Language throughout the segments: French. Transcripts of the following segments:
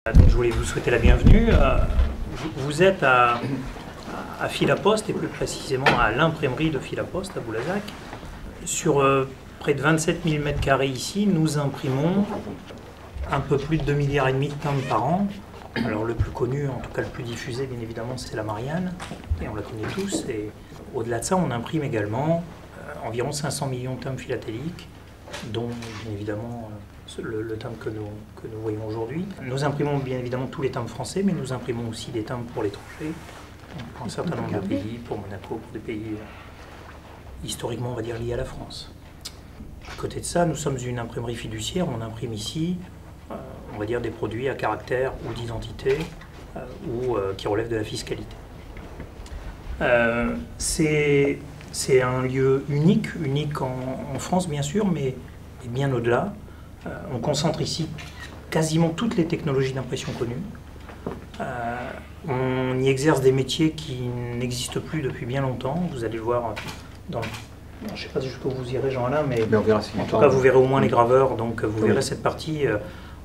Donc je voulais vous souhaiter la bienvenue. Vous êtes à Fil-A-Poste et plus précisément à l'imprimerie de Fil-A-Poste à Boulazac. Sur près de 27 000 m² ici, nous imprimons un peu plus de 2,5 milliards de timbres par an. Alors le plus connu, en tout cas le plus diffusé bien évidemment, c'est la Marianne, et on la connaît tous. Et au-delà de ça, on imprime également environ 500 millions de timbres philatéliques, dont bien évidemment le timbre que nous voyons aujourd'hui. Nous imprimons bien évidemment tous les timbres français, mais nous imprimons aussi des timbres pour l'étranger, pour un certain nombre de pays, pour Monaco, pour des pays historiquement, on va dire, liés à la France. À côté de ça, nous sommes une imprimerie fiduciaire, on imprime ici, on va dire, des produits à caractère ou d'identité ou qui relèvent de la fiscalité. C'est un lieu unique en France bien sûr, mais bien au-delà. On concentre ici quasiment toutes les technologies d'impression connues. On y exerce des métiers qui n'existent plus depuis bien longtemps. Vous allez voir dans... Je ne sais pas jusqu'où vous irez, Jean-Alain, mais en tout cas, vous verrez au moins les graveurs. Donc, vous verrez cette partie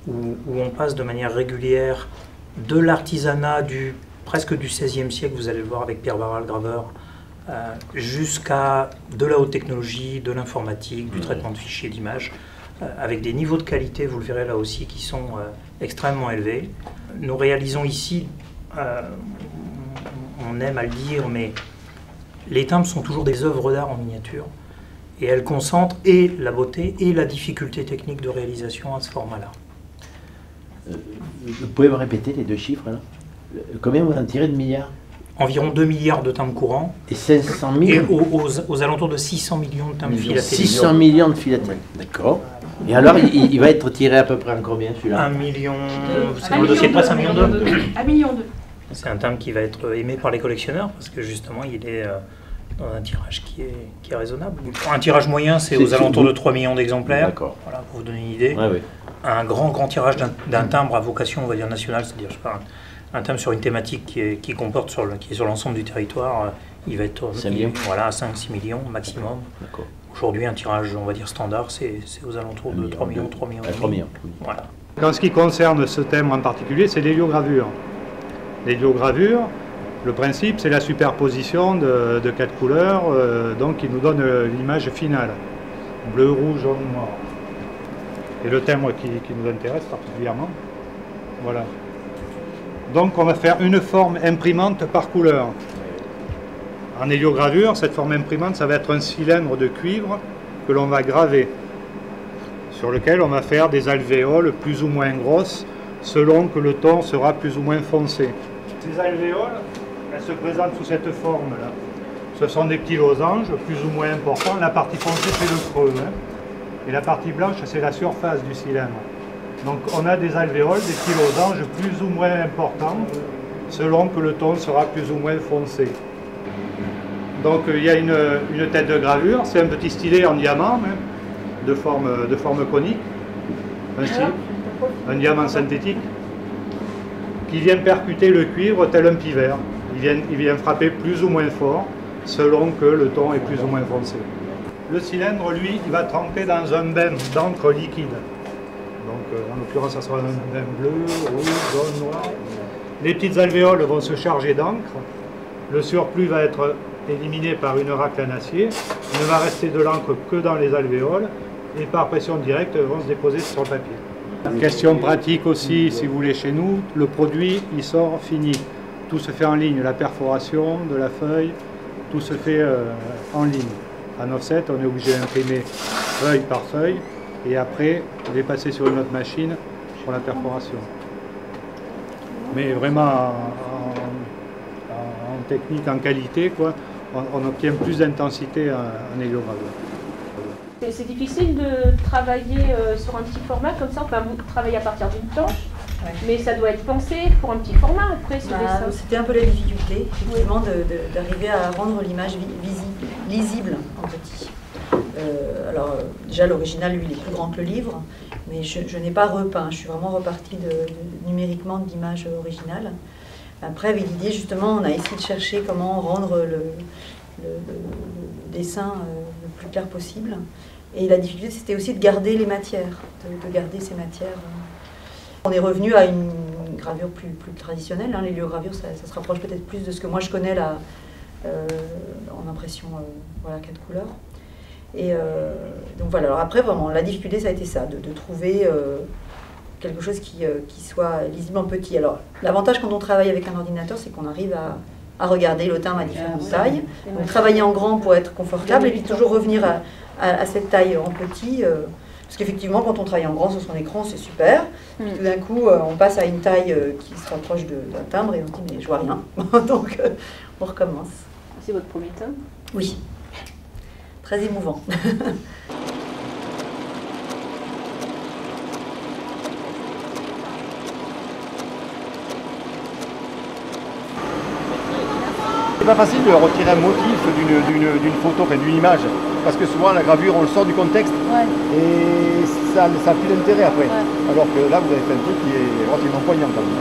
où on passe de manière régulière de l'artisanat presque du XVIe siècle, vous allez le voir avec Pierre Barral, le graveur, jusqu'à de la haute technologie, de l'informatique, du traitement de fichiers d'images, avec des niveaux de qualité, vous le verrez là aussi, qui sont extrêmement élevés. Nous réalisons ici, on aime à le dire, mais les timbres sont toujours des œuvres d'art en miniature, et elles concentrent et la beauté et la difficulté technique de réalisation à ce format-là. Vous pouvez me répéter les deux chiffres là? Combien vous en tirez de milliards? Environ 2 milliards de timbres courants. Et 500 000? Et aux alentours de 600 millions de timbres philatéliques. 600 millions de philatéliques, d'accord. Et alors, il va être tiré à peu près en combien celui-là? 1 million... C'est le dossier de presse, 1,2 million. 1,2 million. C'est un timbre qui va être aimé par les collectionneurs parce que justement, il est dans un tirage qui est raisonnable. Un tirage moyen, c'est aux alentours de 3 millions d'exemplaires. D'accord. Voilà, pour vous donner une idée. Ouais, oui. Un grand tirage d'un timbre à vocation, on va dire, nationale, c'est-à-dire, je sais pas, un timbre sur une thématique qui est sur l'ensemble du territoire, il va être voilà, à 5-6 millions maximum. Aujourd'hui, un tirage, on va dire, standard, c'est aux alentours de 3 millions, 3 millions. 3 millions. Voilà. En ce qui concerne ce thème en particulier, c'est l'héliogravure. L'héliogravure, le principe, c'est la superposition de 4 couleurs, donc qui nous donne l'image finale. Bleu, rouge, jaune, noir. Et le thème qui nous intéresse particulièrement. Voilà. Donc on va faire une forme imprimante par couleur. En héliogravure, cette forme imprimante, ça va être un cylindre de cuivre que l'on va graver, sur lequel on va faire des alvéoles plus ou moins grosses, selon que le ton sera plus ou moins foncé. Ces alvéoles, elles se présentent sous cette forme-là. Ce sont des petits losanges plus ou moins importants. La partie foncée, c'est le creux, hein, et la partie blanche, c'est la surface du cylindre. Donc on a des alvéoles, des petits losanges plus ou moins importants, selon que le ton sera plus ou moins foncé. Donc il y a une tête de gravure, c'est un petit stylet en diamant, hein, de forme conique, un diamant synthétique, qui vient percuter le cuivre tel un pivert. Il vient frapper plus ou moins fort, selon que le ton est plus ou moins foncé. Le cylindre, lui, il va tremper dans un bain d'encre liquide. Donc en l'occurrence, ça sera un bain bleu, rouge, jaune, noir. Les petites alvéoles vont se charger d'encre. Le surplus va être éliminé par une racle en acier. Il ne va rester de l'encre que dans les alvéoles et par pression directe vont se déposer sur le papier. Question pratique aussi, si vous voulez, chez nous, le produit il sort fini. Tout se fait en ligne, la perforation de la feuille, tout se fait en ligne. En offset, on est obligé d'imprimer feuille par feuille et après les passer sur une autre machine pour la perforation. Mais vraiment en technique, en qualité, quoi, on obtient plus d'intensité en héliogravure. C'est difficile de travailler sur un petit format comme ça, enfin vous travaillez à partir d'une planche, ouais. Mais ça doit être pensé pour un petit format après ce dessin. C'était un peu la difficulté, effectivement, d'arriver à rendre l'image lisible en petit. Alors déjà l'original, lui, il est plus grand que le livre, mais je n'ai pas repeint, je suis vraiment repartie numériquement de l'image originale. Après, avec l'idée, justement, on a essayé de chercher comment rendre le dessin le plus clair possible. Et la difficulté, c'était aussi de garder les matières, de garder ces matières. On est revenu à gravures plus traditionnelles. Hein. L'héliogravure, ça se rapproche peut-être plus de ce que moi je connais là, en impression voilà, 4 couleurs. Et donc voilà, alors après vraiment, la difficulté ça a été ça, de trouver quelque chose qui soit lisiblement petit. Alors l'avantage quand on travaille avec un ordinateur, c'est qu'on arrive à regarder le timbre à différentes tailles, donc travailler en grand pour être confortable et puis toujours revenir à cette taille en petit, parce qu'effectivement quand on travaille en grand sur son écran c'est super, puis tout d'un coup on passe à une taille qui se rapproche d'un timbre et on se dit mais je vois rien, donc on recommence. C'est votre premier timbre? Oui, très émouvant. C'est pas facile de retirer un motif d'une photo, enfin d'une image, parce que souvent la gravure on le sort du contexte et ça n'a plus d'intérêt après. Alors que là vous avez fait un truc qui est relativement poignant quand même.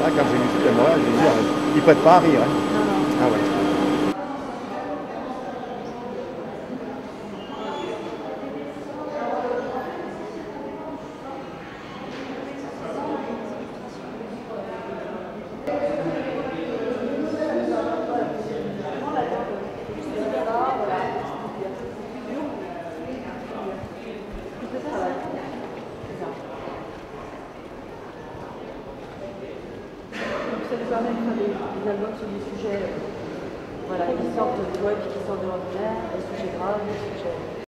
Là quand j'ai vu ce thème-là, j'ai dit, il ne prête pas à rire. Hein. Ah ouais. Ça nous permet de faire des albums sur des sujets voilà, qui sortent de web, qui sortent de l'ordinaire, des sujets graves, des sujets...